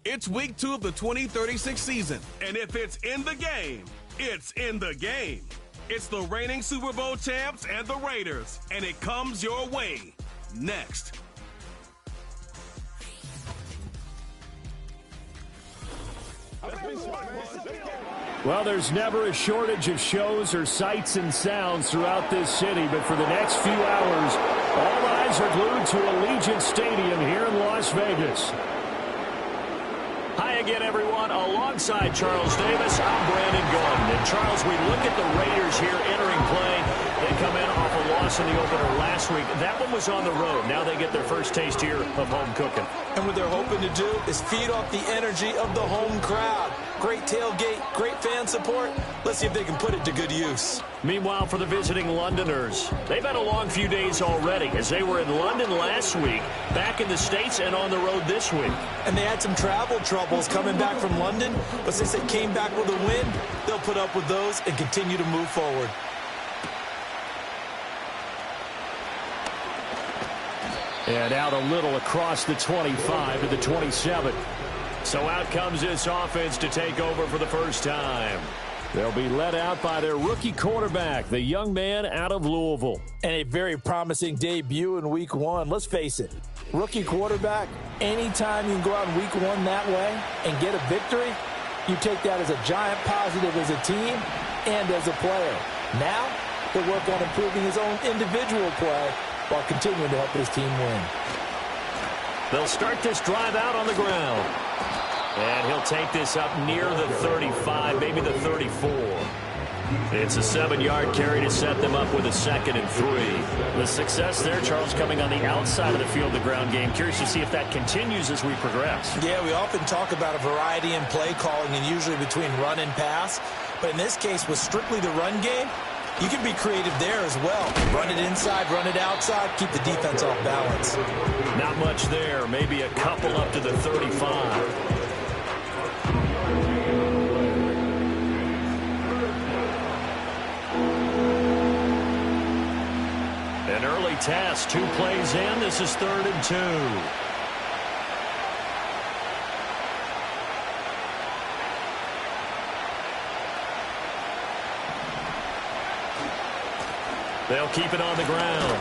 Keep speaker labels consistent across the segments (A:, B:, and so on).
A: It's week 2 of the 2036 season, and if it's in the game, it's in the game. It's the reigning Super Bowl champs and the Raiders, and it comes your way next.
B: Well, there's never a shortage of shows or sights and sounds throughout this city, but for the next few hours, all eyes are glued to Allegiant Stadium here in Las Vegas. Hi again, everyone. Alongside Charles Davis, I'm Brandon Gordon. And Charles, we look at the Raiders here entering play. They come in off a loss in the opener last week. That one was on the road. Now they get their first taste here of home cooking.
C: And what they're hoping to do is feed off the energy of the home crowd. Great tailgate, great fan support. Let's see if they can put it to good use.
B: Meanwhile, for the visiting Londoners, they've had a long few days already as they were in London last week, back in the States, and on the road this week.
C: And they had some travel troubles coming back from London, but since they came back with a win, they'll put up with those and continue to move forward.
B: And out a little across the 25 to the 27. So out comes this offense to take over for the first time. They'll be led out by their rookie quarterback, the young man out of Louisville.
C: And a very promising debut in week 1. Let's face it, rookie quarterback, anytime you can go out in week 1 that way and get a victory, you take that as a giant positive as a team and as a player. Now, he'll work on improving his own individual play while continuing to help his team win.
B: They'll start this drive out on the ground. And he'll take this up near the 35, maybe the 34. It's a 7-yard carry to set them up with a 2nd and 3. The success there, Charles, coming on the outside of the field, the ground game. Curious to see if that continues as we progress.
C: Yeah, we often talk about a variety in play calling and usually between run and pass. But in this case, with strictly the run game, you can be creative there as well. Run it inside, run it outside, keep the defense off balance.
B: Not much there. Maybe a couple up to the 35. An early task, 2 plays in. This is 3rd and 2. They'll keep it on the ground.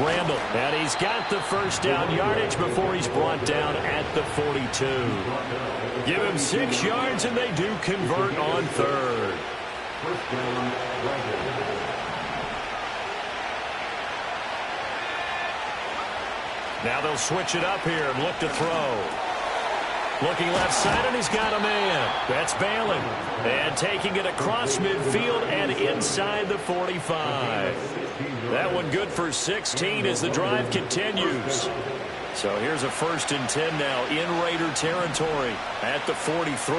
B: Randall, and he's got the first down yardage before he's brought down at the 42. Give him 6 yards, and they do convert on 3rd. Now they'll switch it up here and look to throw. Looking left side, and he's got a man. That's Balin. And taking it across midfield and inside the 45. That one good for 16 as the drive continues. So here's a 1st and 10 now in Raider territory at the 43.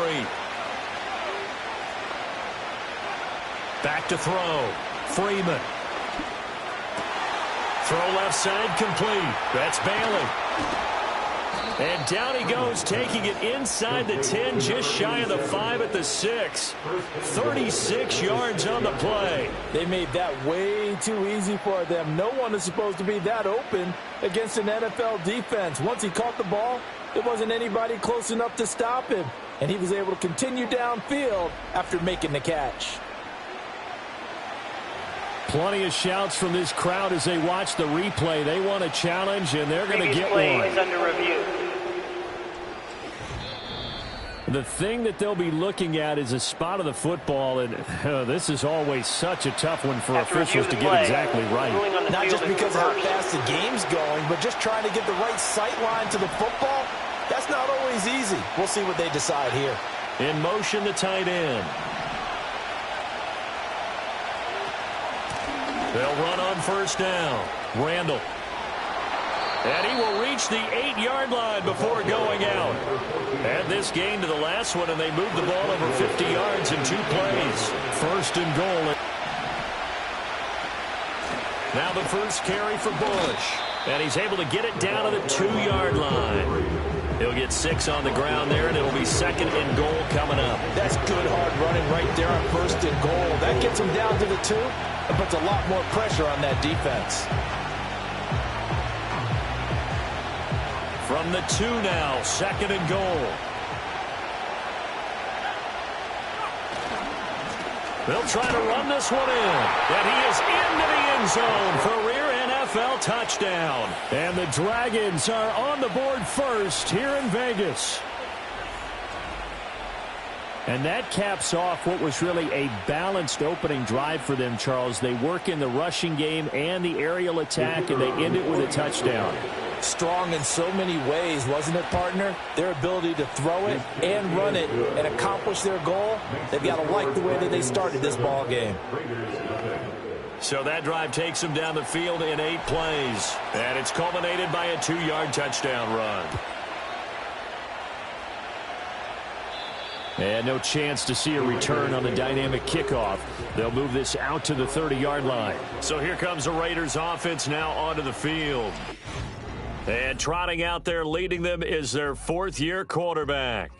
B: Back to throw. Freeman. Throw left side complete. That's Bailey. And down he goes, taking it inside the 10, just shy of the 5 at the 6. 36 yards on the play.
C: They made that way too easy for them. No one is supposed to be that open against an NFL defense. Once he caught the ball, there wasn't anybody close enough to stop him. And he was able to continue downfield after making the catch.
B: Plenty of shouts from this crowd as they watch the replay. They want a challenge, and they're going to get one.
D: Is under review.
B: The thing that they'll be looking at is a spot of the football, and this is always such a tough one for officials to get exactly right.
C: Not just because of how fast the game's going, but just trying to get the right sight line to the football. That's not always easy. We'll see what they decide here.
B: In motion, the tight end. They'll run on 1st down. Randall. And he will reach the 8-yard line before going out. Add this gain to the last one, and they moved the ball over 50 yards in 2 plays. 1st and goal. Now the first carry for Bush. And he's able to get it down to the 2-yard line. He'll get 6 on the ground there, and it'll be 2nd and goal coming up.
C: That's good hard running right there on 1st and goal. That gets him down to the 2 and puts a lot more pressure on that defense.
B: From the 2 now, 2nd and goal. They'll try to run this one in. And he is into the end zone for a rear NFL touchdown. And the Dragons are on the board first here in Vegas. And that caps off what was really a balanced opening drive for them, Charles. They work in the rushing game and the aerial attack, and they end it with a touchdown.
C: Strong in so many ways, wasn't it, partner? Their ability to throw it and run it and accomplish their goal, they've got to like the way that they started this ball game.
B: So that drive takes them down the field in 8 plays, and it's culminated by a 2-yard touchdown run. And no chance to see a return on the dynamic kickoff. They'll move this out to the 30-yard line. So here comes the Raiders offense now onto the field. And trotting out there leading them is their 4th-year quarterback.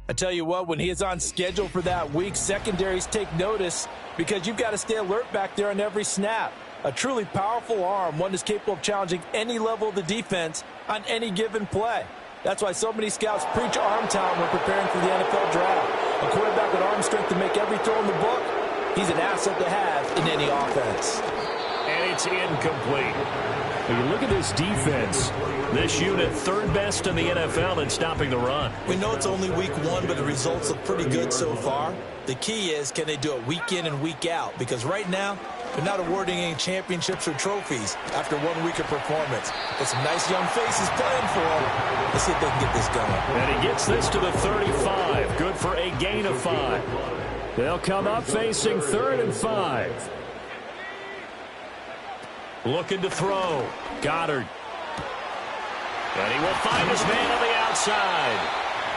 C: I tell you what, when he is on schedule for that week, secondaries take notice because you've got to stay alert back there on every snap. A truly powerful arm, one that's capable of challenging any level of the defense on any given play. That's why so many scouts preach arm talent when preparing for the NFL draft. A quarterback with arm strength to make every throw in the book, he's an asset to have in any offense.
B: And it's incomplete. When you look at this defense, this unit 3rd best in the NFL in stopping the run.
C: We know it's only week 1, but the results look pretty good so far. The key is, can they do it week in and week out? Because right now, they're not awarding any championships or trophies after 1 week of performance. But some nice young faces playing for them. Let's see if they can get this going.
B: And he gets this to the 35. Good for a gain of 5. They'll come up facing 3rd and 5. Looking to throw. Goddard. And he will find his man on the outside.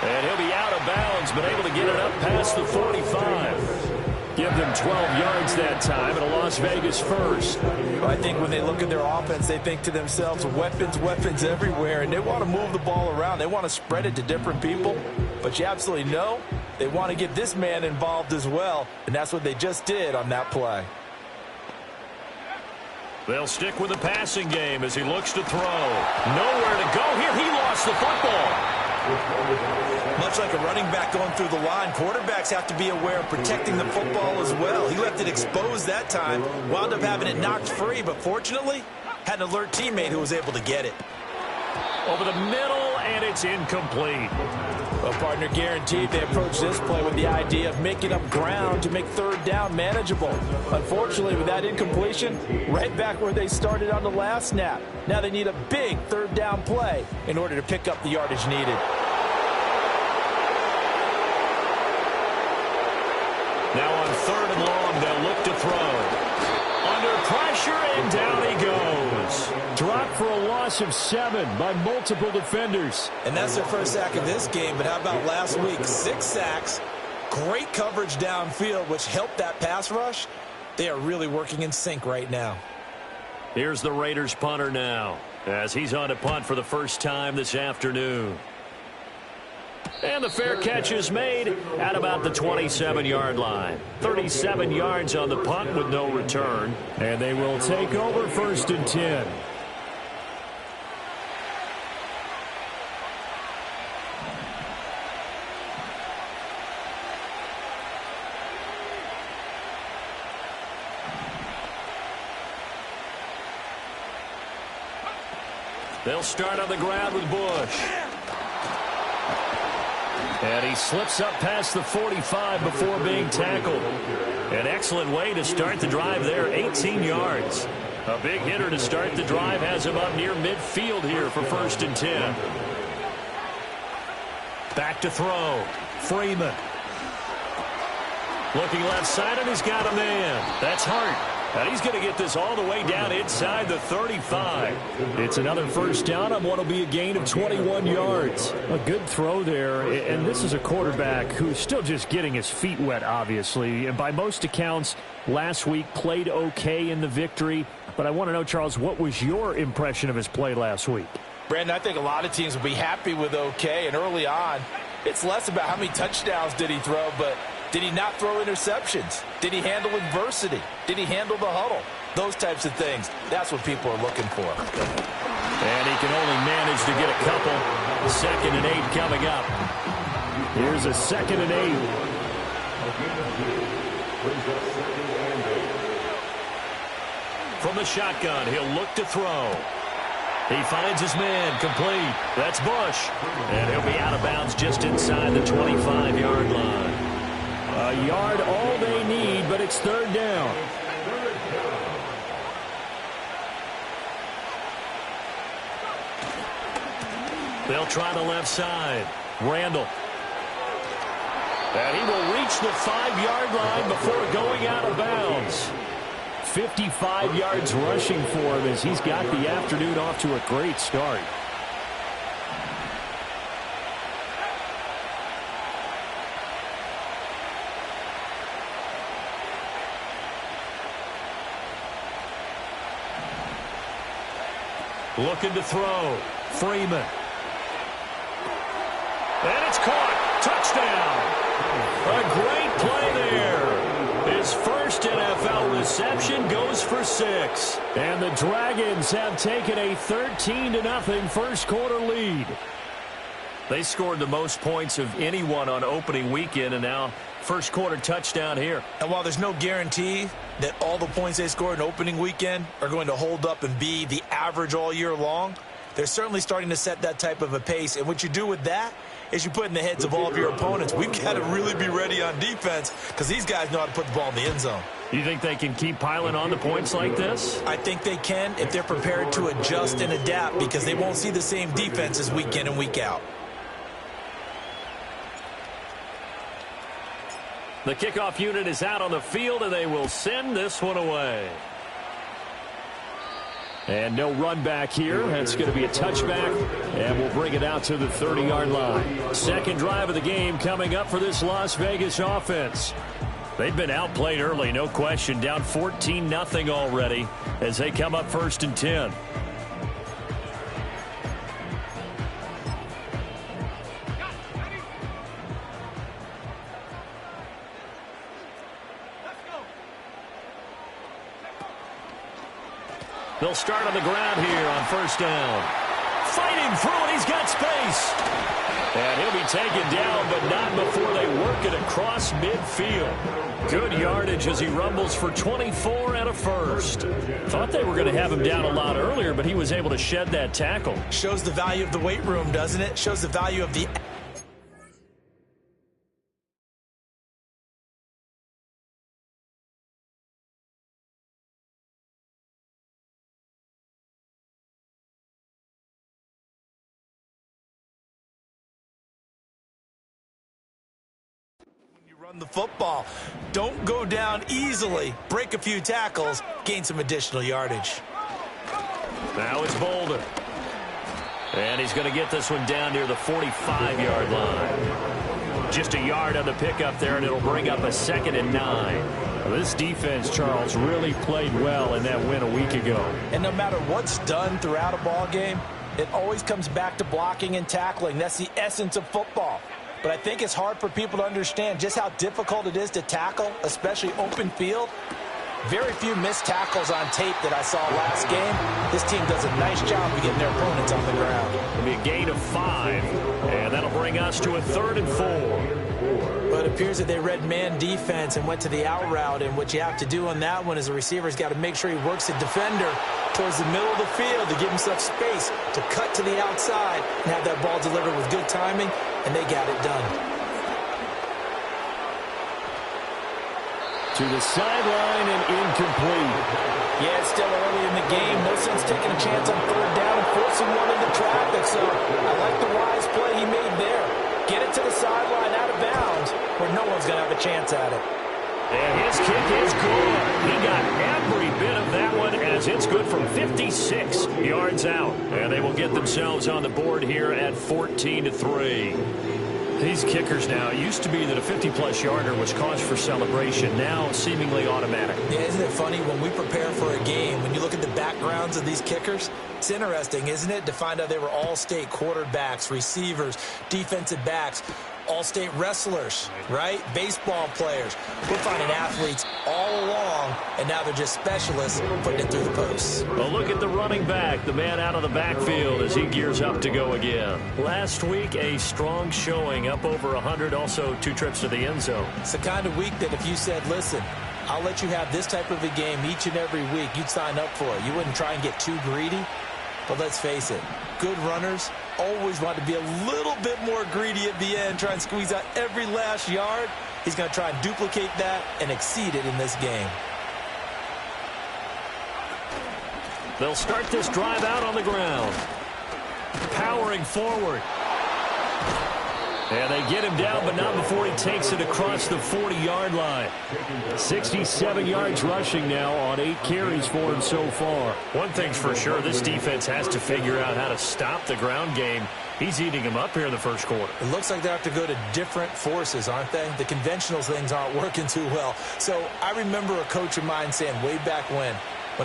B: And he'll be out of bounds, but able to get it up past the 45. Give them 12 yards that time, and a Las Vegas first.
C: I think when they look at their offense, they think to themselves, weapons, weapons everywhere, and they want to move the ball around. They want to spread it to different people, but you absolutely know they want to get this man involved as well, and that's what they just did on that play.
B: They'll stick with the passing game as he looks to throw. Nowhere to go here. He lost the football.
C: Much like a running back going through the line, quarterbacks have to be aware of protecting the football as well. He left it exposed that time, wound up having it knocked free, but fortunately, had an alert teammate who was able to get it.
B: Over the middle, and it's incomplete.
C: Well, partner, guaranteed they approach this play with the idea of making up ground to make 3rd down manageable. Unfortunately, with that incompletion, right back where they started on the last snap. Now they need a big 3rd down play in order to pick up the yardage needed.
B: Now on 3rd and long, they'll look to throw. Under pressure, and down he goes. Dropped for a loss of 7 by multiple defenders.
C: And that's their first sack of this game, but how about last week? 6 sacks, great coverage downfield, which helped that pass rush. They are really working in sync right now.
B: Here's the Raiders punter now, as he's on to punt for the first time this afternoon. And the fair catch is made at about the 27-yard line. 37 yards on the punt with no return. And they will take over 1st and 10. They'll start on the ground with Bush. And he slips up past the 45 before being tackled. An excellent way to start the drive there, 18 yards. A big hitter to start the drive has him up near midfield here for 1st and 10. Back to throw. Freeman. Looking left side, and he's got a man. That's Hart. And he's going to get this all the way down inside the 35. It's another 1st down on what will be a gain of 21 yards. A good throw there, and this is a quarterback who's still just getting his feet wet, obviously. And by most accounts, last week played okay in the victory. But I want to know, Charles, what was your impression of his play last week?
C: Brandon, I think a lot of teams will be happy with okay. And early on, it's less about how many touchdowns did he throw, but did he not throw interceptions? Did he handle adversity? Did he handle the huddle? Those types of things. That's what people are looking for.
B: And he can only manage to get a couple. 2nd and 8 coming up. Here's a 2nd and 8. From the shotgun, he'll look to throw. He finds his man, complete. That's Bush. And he'll be out of bounds just inside the 25-yard line.
D: A yard all they need, but it's third down.
B: They'll try the left side. Randall. And he will reach the 5-yard line before going out of bounds.
D: 55 yards rushing for him as he's got the afternoon off to a great start.
B: Looking to throw. Freeman. And it's caught. Touchdown. A great play there. His first NFL reception goes for 6.
D: And the Dragons have taken a 13-0 first quarter lead.
B: They scored the most points of anyone on opening weekend, and now first quarter touchdown here.
C: And while there's no guarantee that all the points they scored in opening weekend are going to hold up and be the average all year long, they're certainly starting to set that type of a pace. And what you do with that is you put in the heads of all of your opponents, we've got to really be ready on defense because these guys know how to put the ball in the end zone.
B: You think they can keep piling on the points like this?
C: I think they can if they're prepared to adjust and adapt because they won't see the same defenses week in and week out.
B: The kickoff unit is out on the field, and they will send this one away.
D: And no run back here. That's going to be a touchback, and we'll bring it out to the 30-yard line. Second drive of the game coming up for this Las Vegas offense. They've been outplayed early, no question. Down 14-0 already as they come up 1st and 10. They'll start on the ground here on 1st down. Fighting through it, he's got space. And he'll be taken down, but not before they work it across midfield. Good yardage as he rumbles for 24 and a first. Thought they were going to have him down a lot earlier, but he was able to shed that tackle.
C: Shows the value of the weight room, doesn't it? Shows the value of the... Run the football. Don't go down easily. Break a few tackles. Gain some additional yardage.
B: Now it's Boulder. And he's going to get this one down near the 45-yard line. Just a yard on the pickup there, and it'll bring up a 2nd and 9.
D: Well, this defense, Charles, really played well in that win a week ago.
C: And no matter what's done throughout a ball game, it always comes back to blocking and tackling. That's the essence of football. But I think it's hard for people to understand just how difficult it is to tackle, especially open field. Very few missed tackles on tape that I saw last game. This team does a nice job of getting their opponents on the ground.
B: It'll be a gain of 5, and that'll bring us to a 3rd and 4.
C: But it appears that they read man defense and went to the out route, and what you have to do on that one is the receiver's got to make sure he works the defender towards the middle of the field to give himself space to cut to the outside and have that ball delivered with good timing, and they got it done.
D: To the sideline and incomplete.
C: Yeah, it's still early in the game. No sense taking a chance on 3rd down and forcing one into traffic. So I like the wise play he made there. Get it to the sideline out of bounds where no one's going to have a chance at it.
B: And his kick is good. He got every bit of that one as it's good from 56 yards out. And they will get themselves on the board here at 14-3. These kickers now, it used to be that a 50-plus yarder was cause for celebration. Now, seemingly automatic.
C: Yeah, isn't it funny? When we prepare for a game, when you look at the backgrounds of these kickers, it's interesting, isn't it, to find out they were all-state quarterbacks, receivers, defensive backs, all-state wrestlers, right? Baseball players. We're finding athletes all along, and now they're just specialists putting it through the posts.
B: Well, look at the running back, the man out of the backfield as he gears up to go again. Last week, a strong showing, up over 100, also 2 trips to the end zone.
C: It's the kind of week that if you said, listen, I'll let you have this type of a game each and every week, you'd sign up for it. You wouldn't try and get too greedy. But let's face it, good runners always want to be a little bit more greedy at the end, try and squeeze out every last yard. He's going to try and duplicate that and exceed it in this game.
B: They'll start this drive out on the ground. Powering forward. And they get him down, but not before he takes it across the 40-yard line. 67 yards rushing now on 8 carries for him so far. One thing's for sure, this defense has to figure out how to stop the ground game. He's eating him up here in the first quarter.
C: It looks like they have to go to different forces, aren't they? The conventional things aren't working too well. So I remember a coach of mine saying way back when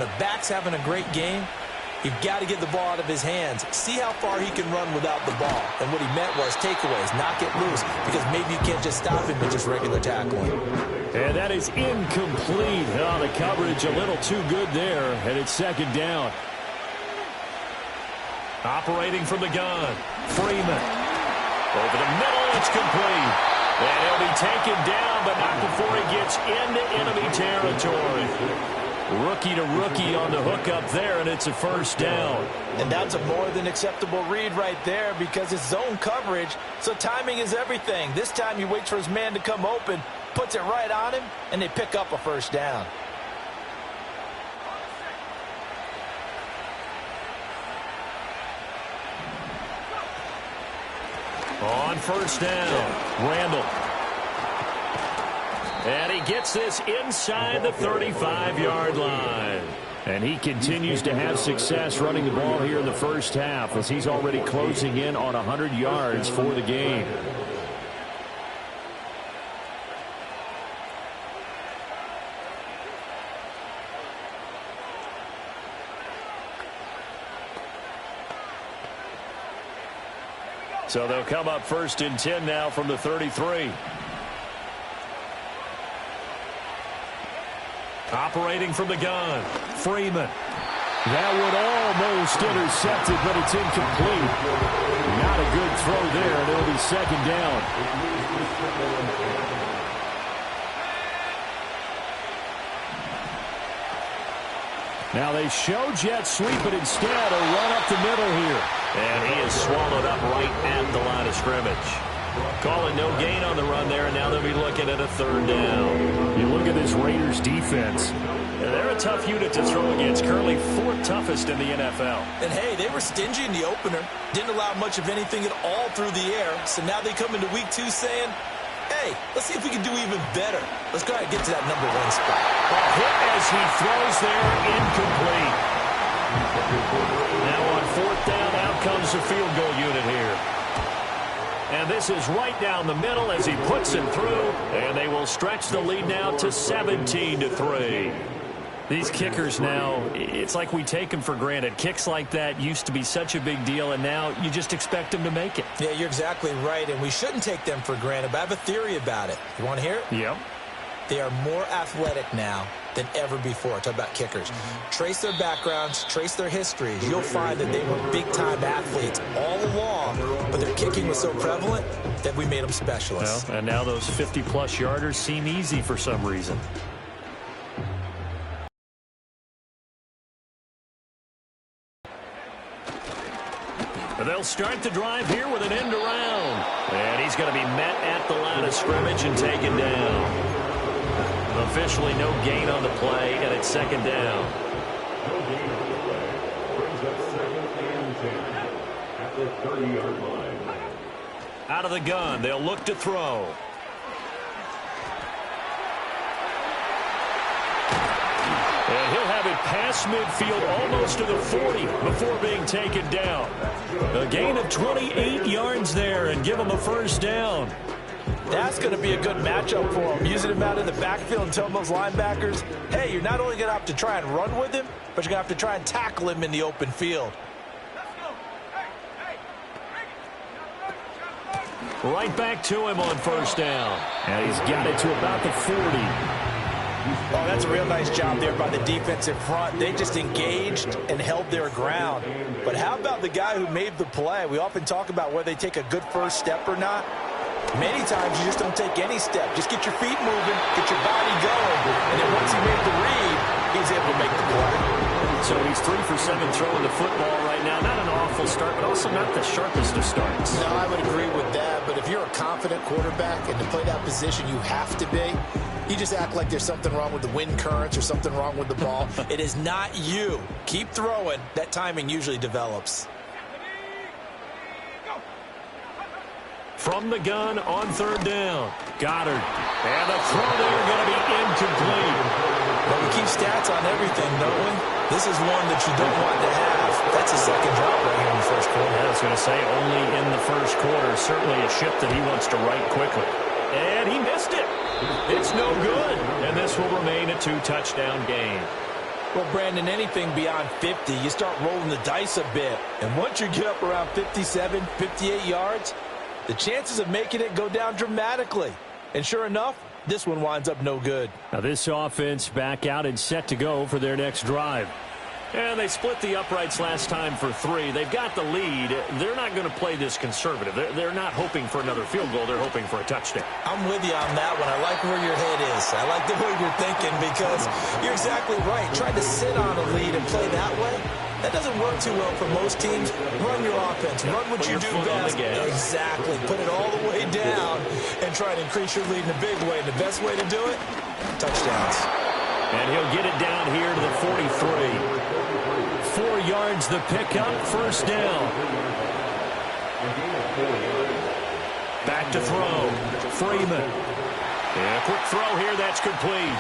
C: a back's having a great game, you've got to get the ball out of his hands. See how far he can run without the ball. And what he meant was takeaways, knock it loose, because maybe you can't just stop him with just regular tackling.
B: And that is incomplete. Oh, the coverage a little too good there, and it's second down. Operating from the gun, Freeman. Over the middle, it's complete. And he'll be taken down, but not before he gets into enemy territory. Rookie to rookie on the hook up there, and it's a first down.
C: And that's a more than acceptable read right there because it's zone coverage, so timing is everything. This time he waits for his man to come open, puts it right on him, and they pick up a first down.
B: On first down, Randall. And he gets this inside the 35-yard line. And he continues to have success running the ball here in the first half as he's already closing in on 100 yards for the game. So they'll come up first and 10 now from the 33. Operating from the gun, Freeman. That would almost intercept it, but it's incomplete. Not a good throw there, and it'll be second down. Now they show jet sweep, but instead a run up the middle here. And he is swallowed up right at the line of scrimmage. Calling no gain on the run there, and now they'll be looking at a third down. You look at this Raiders defense. They're a tough unit to throw against, currently 4th toughest in the NFL.
C: And hey, they were stingy in the opener. Didn't allow much of anything at all through the air. So now they come into week 2 saying, hey, let's see if we can do even better. Let's go ahead and get to that number 1 spot.
B: Well, hit as he throws there, incomplete. Now on 4th down, out comes the field goal unit here. And this is right down the middle as he puts it through. And they will stretch the lead now to 17-3. These kickers now, it's like we take them for granted. Kicks like that used to be such a big deal, and now you just expect them to make it.
C: Yeah, you're exactly right, and we shouldn't take them for granted, but I have a theory about it. You want to hear it?
B: Yep.
C: They are more athletic now than ever before. Talk about kickers. Trace their backgrounds, trace their histories. You'll find that they were big-time athletes all along, but their kicking was so prevalent that we made them specialists.
B: Well, and now those 50-plus yarders seem easy for some reason. They'll start the drive here with an end around. And he's going to be met at the line of scrimmage and taken down. Officially no gain on the play, and it's second down.
E: No gain on the play. Brings up 2nd and 10 at the 30-yard line.
B: Out of the gun, they'll look to throw. And he'll have it past midfield almost to the 40 before being taken down. A gain of 28 yards there and give him a first down.
C: That's going to be a good matchup for him. Using him out in the backfield and telling those linebackers, hey, you're not only going to have to try and run with him, but you're going to have to try and tackle him in the open field.
B: Right back to him on first down.
D: And he's got it to about the 40.
C: Oh, that's a real nice job there by the defensive front. They just engaged and held their ground. But how about the guy who made the play? We often talk about whether they take a good first step or not. Many times you just don't take any step. Just get your feet moving, get your body going, and then once he made the read, he's able to make the play.
B: So he's 3 for 7 throwing the football right now. Not an awful start, but also not the sharpest of starts.
F: No, I would agree with that. But if you're a confident quarterback and to play that position, you have to be. You just act like there's something wrong with the wind currents or something wrong with the ball.
C: It is not you. Keep throwing. That timing usually develops.
B: From the gun on third down. Goddard. And the throw there going to be incomplete.
C: But we keep stats on everything, don't we? This is one that you don't want to have. That's a second drop right here in the first quarter.
B: I was going to say only in the first quarter. Certainly a ship that he wants to right quickly. And he missed it. It's no good. And this will remain a 2-touchdown game.
C: Well, Brandon, anything beyond 50, you start rolling the dice a bit. And once you get up around 57, 58 yards, the chances of making it go down dramatically. And sure enough, this one winds up no good.
B: Now this offense back out and set to go for their next drive. And they split the uprights last time for 3. They've got the lead. They're not going to play this conservative. They're not hoping for another field goal. They're hoping for a touchdown.
C: I'm with you on that one. I like where your head is. I like the way you're thinking because you're exactly right. Trying to sit on a lead and play that way, that doesn't work too well for most teams. Run your offense. Run what you do best. Exactly. Put it all the way down and try to increase your lead in a big way. And the best way to do it, touchdowns.
B: And he'll get it down here to the 43. 4 yards the pickup, first down. Back to throw. Freeman. And a quick throw here, that's complete.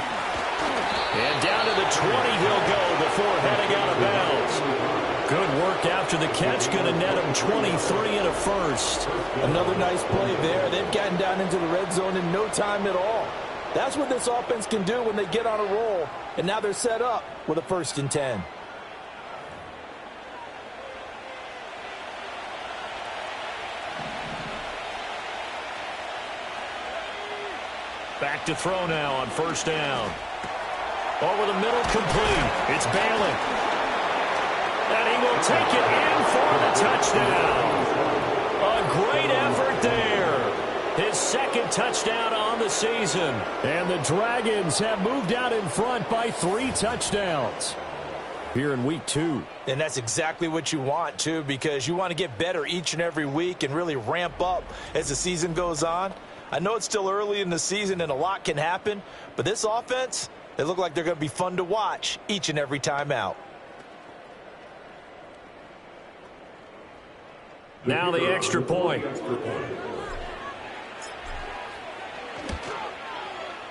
B: And down to the 20 he'll go before heading out of bounds. Good work after the catch. Going to net him 23 and a first.
C: Another nice play there. They've gotten down into the red zone in no time at all. That's what this offense can do when they get on a roll. And now they're set up with a 1st and 10.
B: Back to throw now on first down. Over the middle, complete. It's Balin. And he will take it in for the touchdown. A great effort there. His 2nd touchdown on the season.
D: And the Dragons have moved out in front by 3 touchdowns here in week 2.
C: And that's exactly what you want, too, because you want to get better each and every week and really ramp up as the season goes on. I know it's still early in the season and a lot can happen, but this offense, they look like they're going to be fun to watch each and every time out.
B: Now the extra point.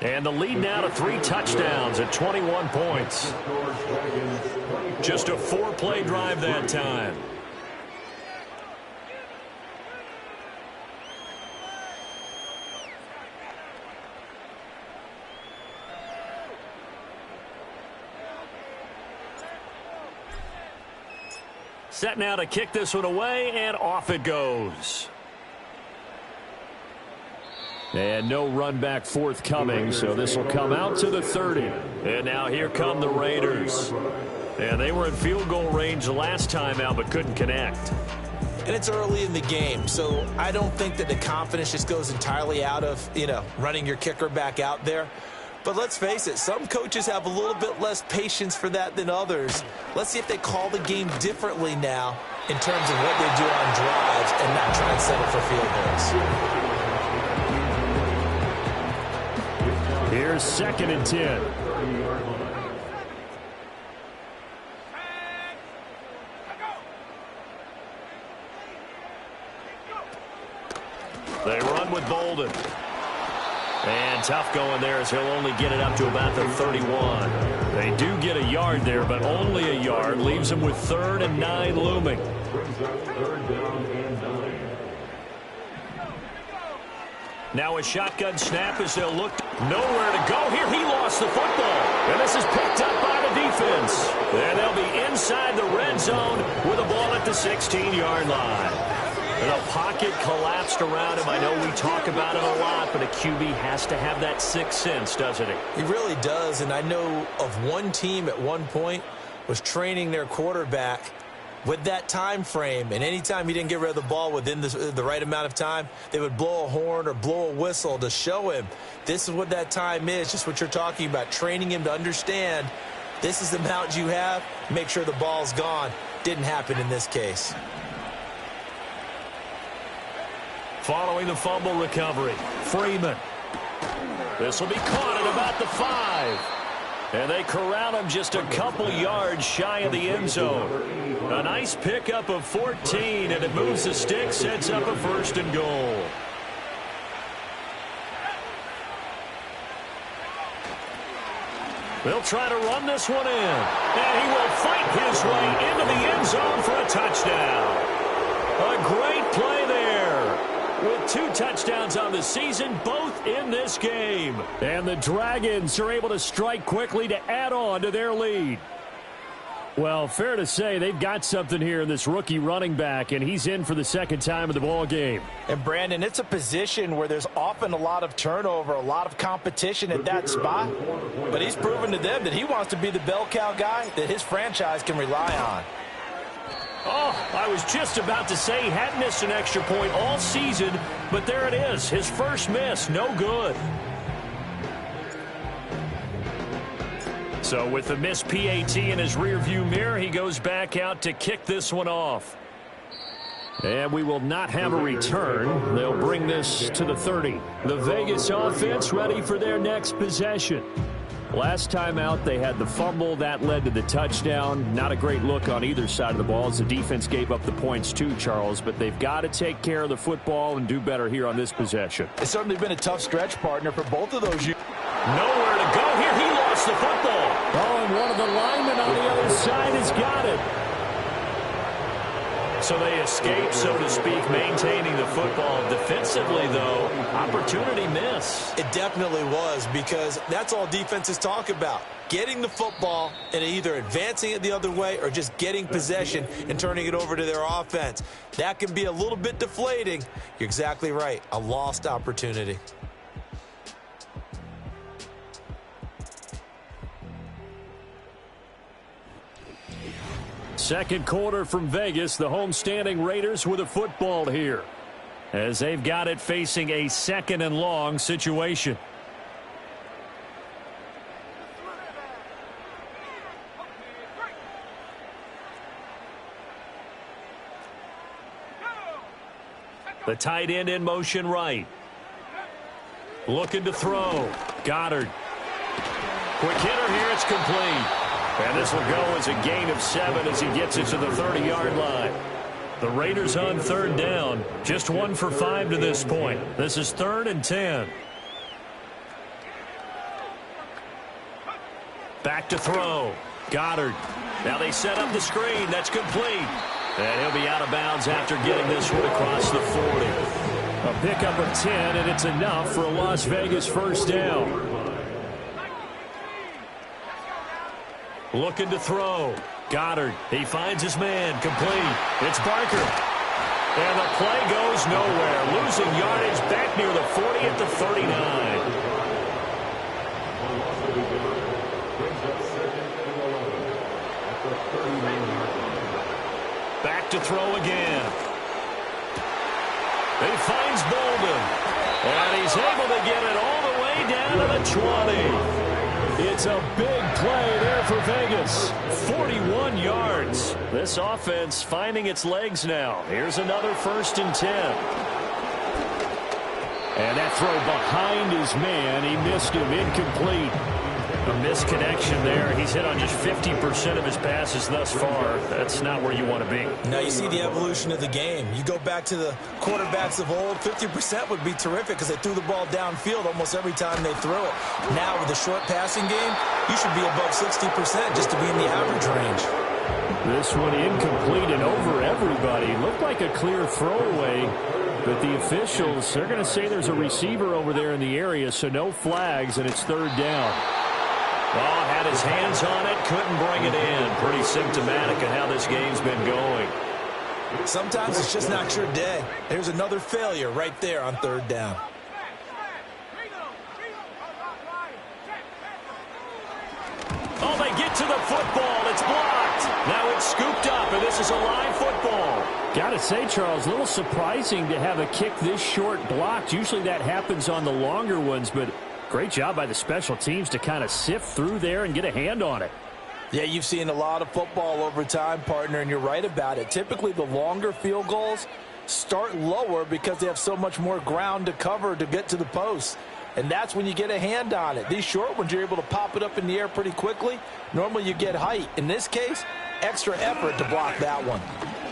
B: And the lead now to 3 touchdowns at 21 points. Just a 4-play drive that time. Set now to kick this one away, and off it goes.
D: And no run back forthcoming, so this will come out to the 30.
B: And now here come the Raiders. And they were in field goal range the last time out, but couldn't connect.
C: And it's early in the game, so I don't think that the confidence just goes entirely out of, running your kicker back out there. But let's face it, some coaches have a little bit less patience for that than others. Let's see if they call the game differently now in terms of what they do on drives and not try and settle for field goals.
D: Here's 2nd and 10.
B: They run with Bolden. And tough going there as he'll only get it up to about the 31. They do get a yard there, but only a yard. Leaves them with 3rd and 9 looming. Now a shotgun snap as they'll look. Nowhere to go here. He lost the football. And this is picked up by the defense. And they'll be inside the red zone with a ball at the 16-yard line. The pocket collapsed around him. I know we talk about it a lot, but a QB has to have that sixth sense, doesn't he?
C: He really does, and I know of one team at one point was training their quarterback with that time frame, and anytime he didn't get rid of the ball within the right amount of time, they would blow a horn or blow a whistle to show him this is what that time is, just what you're talking about, training him to understand this is the amount you have, make sure the ball's gone. Didn't happen in this case.
B: Following the fumble recovery, Freeman. This will be caught at about the 5. And they corral him just a couple yards shy of the end zone. A nice pickup of 14, and it moves the stick, sets up a 1st and goal. They'll try to run this one in. And he will fight his way into the end zone for a touchdown. A great play there. With 2 touchdowns on the season, both in this game. And the Dragons are able to strike quickly to add on to their lead. Well, fair to say they've got something here in this rookie running back, and he's in for the second time of the ball game.
C: And, Brandon, it's a position where there's often a lot of turnover, a lot of competition at that spot. But he's proven to them that he wants to be the bell cow guy that his franchise can rely on.
B: Oh, I was just about to say he hadn't missed an extra point all season, but there it is, his first miss, no good. So with the missed PAT in his rearview mirror, he goes back out to kick this one off. And we will not have a return. They'll bring this to the 30. The Vegas offense ready for their next possession. Last time out, they had the fumble. That led to the touchdown. Not a great look on either side of the ball as the defense gave up the points too, Charles. But they've got to take care of the football and do better here on this possession.
C: It's certainly been a tough stretch, partner, for both of those.
B: Nowhere to go here. He lost the football.
D: Oh, and one of the linemen on the other side has got it.
B: So they escape, so to speak, maintaining the football. Defensively, though, opportunity miss.
C: It definitely was, because that's all defenses talk about. Getting the football and either advancing it the other way or just getting possession and turning it over to their offense. That can be a little bit deflating. You're exactly right. A lost opportunity.
B: Second quarter from Vegas, the homestanding Raiders with a football here, as they've got it facing a 2nd and long situation. The tight end in motion right. Looking to throw. Goddard. Quick hitter here, it's complete. And this will go as a gain of 7 as he gets it to the 30-yard line. The Raiders on 3rd down. Just 1 for 5 to this point. This is 3rd and 10. Back to throw. Goddard. Now they set up the screen. That's complete. And he'll be out of bounds after getting this one across the 40. A pickup of 10, and it's enough for a Las Vegas 1st down. Looking to throw. Goddard. He finds his man. Complete. It's Barker. And the play goes nowhere. Losing yardage back near the 40 at the 39. Back to throw again. He finds Bolden. And he's able to get it all the way down to the 20. It's a big play there for Vegas. 41 yards. This offense finding its legs now. Here's another 1st and 10. And that throw behind his man. He missed him. Incomplete. A misconnection there. He's hit on just 50% of his passes thus far. That's not where you want to be.
C: Now you see the evolution of the game. You go back to the quarterbacks of old, 50% would be terrific because they threw the ball downfield almost every time they threw it. Now with the short passing game, you should be above 60% just to be in the average range.
B: This one incomplete and over everybody. Looked like a clear throwaway, but the officials, they're going to say there's a receiver over there in the area, so no flags, and it's 3rd down. Oh, had his hands on it, couldn't bring it in. Pretty symptomatic of how this game's been going.
F: Sometimes it's just not your day. There's another failure right there on third down.
B: Oh, they get to the football. It's blocked. Now it's scooped up, and this is a live football.
D: Got to say, Charles, a little surprising to have a kick this short blocked. Usually that happens on the longer ones, but great job by the special teams to kind of sift through there and get a hand on it.
C: Yeah, you've seen a lot of football over time, partner, and you're right about it. Typically, the longer field goals start lower because they have so much more ground to cover to get to the post. And that's when you get a hand on it. These short ones, you're able to pop it up in the air pretty quickly. Normally, you get height. In this case, extra effort to block that one.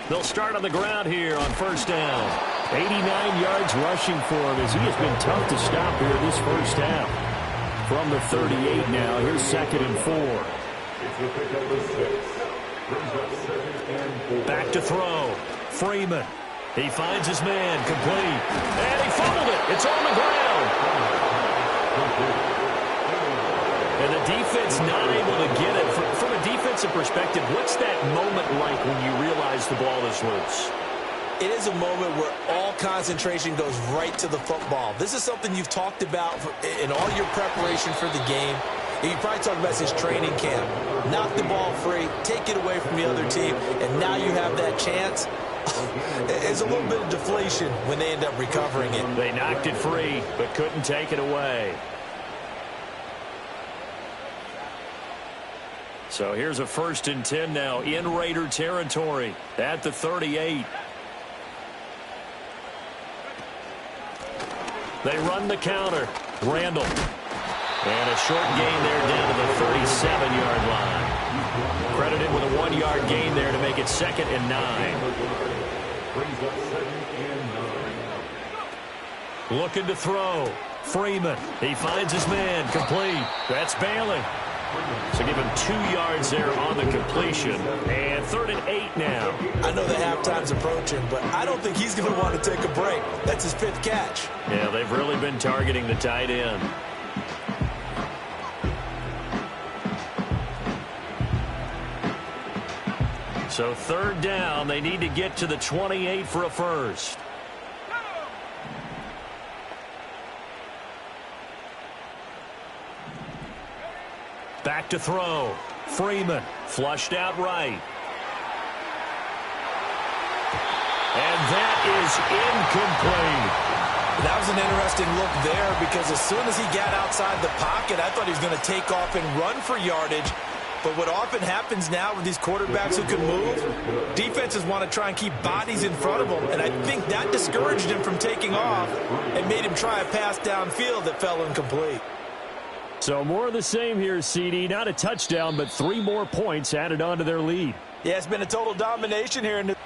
B: They'll start on the ground here on first down. 89 yards rushing for him as he has been tough to stop here this first half. From the 38 now, here's 2nd and 4. Back to throw. Freeman. He finds his man, complete. And he fumbled it. It's on the ground. And the defense not able to get it. From a defensive perspective, what's that moment like when you realize the ball is loose?
C: It is a moment where all concentration goes right to the football. This is something you've talked about in all your preparation for the game. You probably talked about since training camp. Knock the ball free, take it away from the other team, and now you have that chance. It's a little bit of deflation when they end up recovering it.
B: They knocked it free, but couldn't take it away. So here's a 1st and 10 now in Raider territory at the 38. They run the counter. Randall. And a short gain there down to the 37-yard line. Credited with a 1-yard gain there to make it 2nd and 9. Looking to throw. Freeman. He finds his man. Complete. That's Bailey. So give him 2 yards there on the completion. And 3rd and 8 now.
C: I know the halftime's approaching, but I don't think he's going to want to take a break. That's his 5th catch.
B: Yeah, they've really been targeting the tight end. So 3rd down, they need to get to the 28 for a first. Back to throw. Freeman flushed out right. And that is incomplete.
C: That was an interesting look there because as soon as he got outside the pocket, I thought he was going to take off and run for yardage. But what often happens now with these quarterbacks who can move, defenses want to try and keep bodies in front of them, and I think that discouraged him from taking off and made him try a pass downfield that fell incomplete.
D: So more of the same here, CD. Not a touchdown, but 3 more points added on to their lead.
C: Yeah, it's been a total domination here in the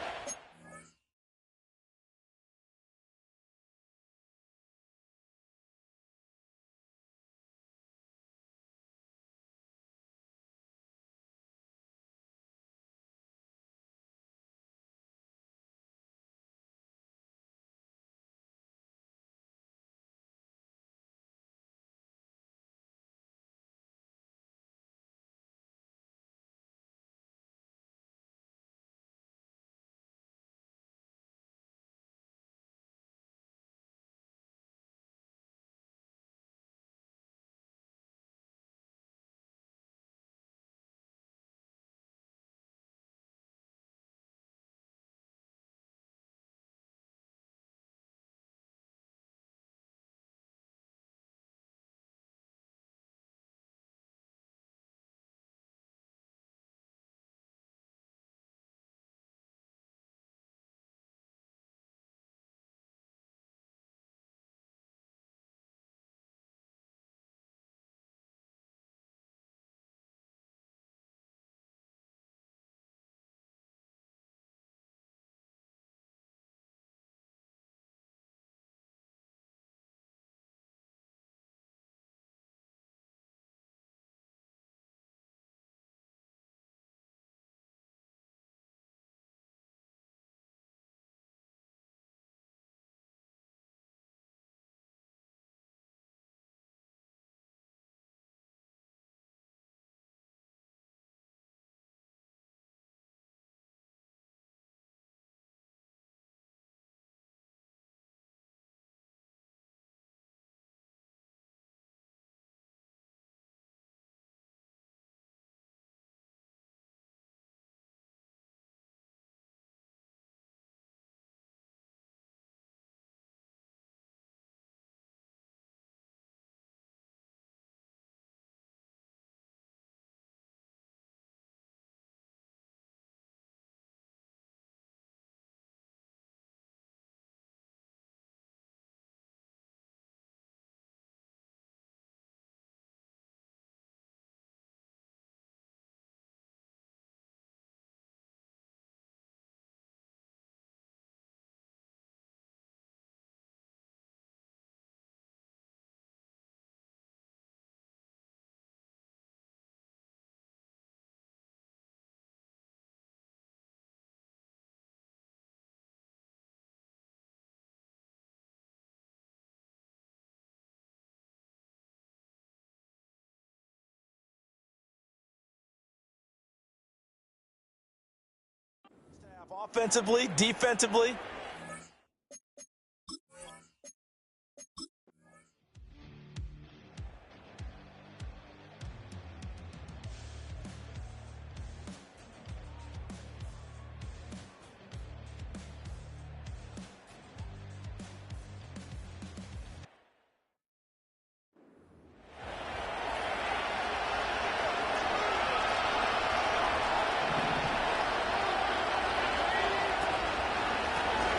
C: offensively, defensively.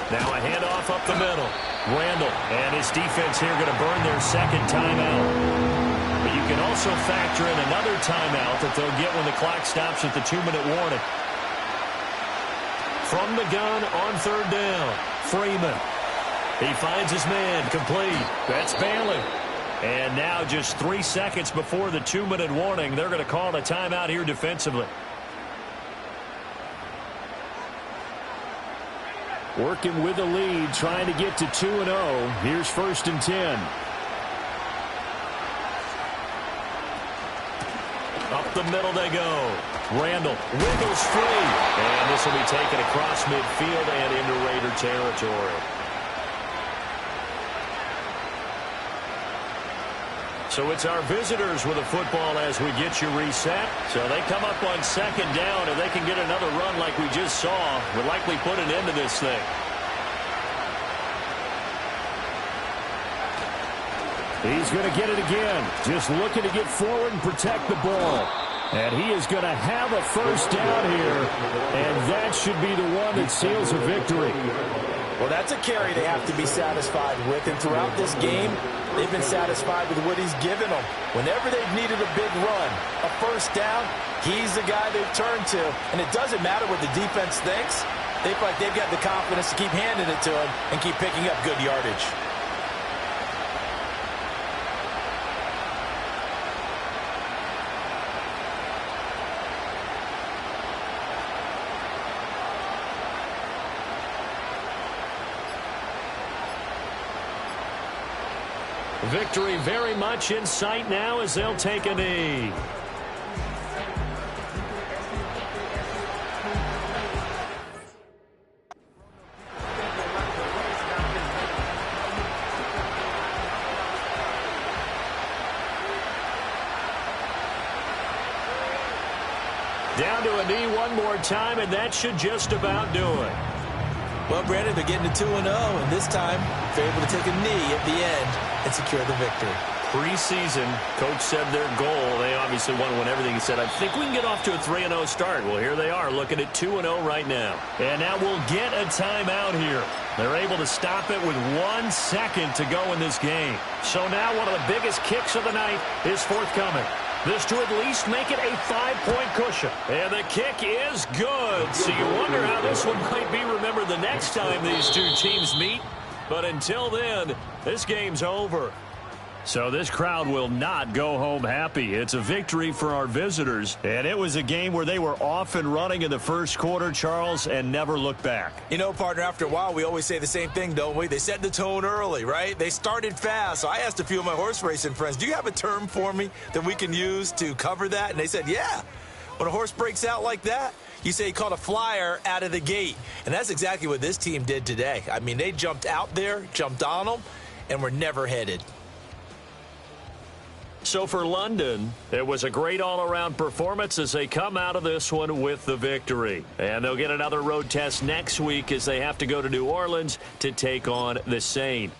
B: Now a handoff up the middle. Randall and his defense here going to burn their second timeout. But you can also factor in another timeout that they'll get when the clock stops at the 2-minute warning. From the gun on third down, Freeman. He finds his man, complete. That's Bailey. And now just 3 seconds before the 2-minute warning, they're going to call a timeout here defensively. Working with the lead, trying to get to 2-0. Here's 1st and 10. Up the middle they go. Randall wiggles free. And this will be taken across midfield and into Raider territory. So it's our visitors with the football as we get you reset. So they come up on 2nd down, and they can get another run like we just saw. Would likely put an end to this thing. He's going to get it again. Just looking to get forward and protect the ball. And he is going to have a 1st down here. And that should be the one that seals a victory.
C: Well, that's a carry they have to be satisfied with. And throughout this game, they've been satisfied with what he's given them. Whenever they've needed a big run, a 1st down, he's the guy they've turned to. And it doesn't matter what the defense thinks. They feel like they've got the confidence to keep handing it to him and keep picking up good yardage.
B: Victory very much in sight now as they'll take a knee. Down to a knee one more time, and that should just about do it.
C: Well, Brandon, they're getting to 2-0, and this time they're able to take a knee at the end and secure the victory.
B: Preseason, coach said their goal, they obviously want to win everything. He said, I think we can get off to a 3-0 start. Well, here they are, looking at 2-0 right now. And now we'll get a timeout here. They're able to stop it with 1 second to go in this game. So now one of the biggest kicks of the night is forthcoming. This to at least make it a 5-point cushion. And the kick is good. So you wonder how this one might be remembered the next time these two teams meet. But until then, this game's over. So this crowd will not go home happy. It's a victory for our visitors. And it was a game where they were off and running in the first quarter, Charles, and never looked back.
C: You know, partner, after a while, we always say the same thing, don't we? They set the tone early, right? They started fast. So I asked a few of my horse racing friends, do you have a term for me that we can use to cover that? And they said, yeah. When a horse breaks out like that, you say he caught a flyer out of the gate. And that's exactly what this team did today. I mean, they jumped out there, jumped on them, and were never headed.
B: So for London, it was a great all-around performance as they come out of this one with the victory. And they'll get another road test next week as they have to go to New Orleans to take on the Saints.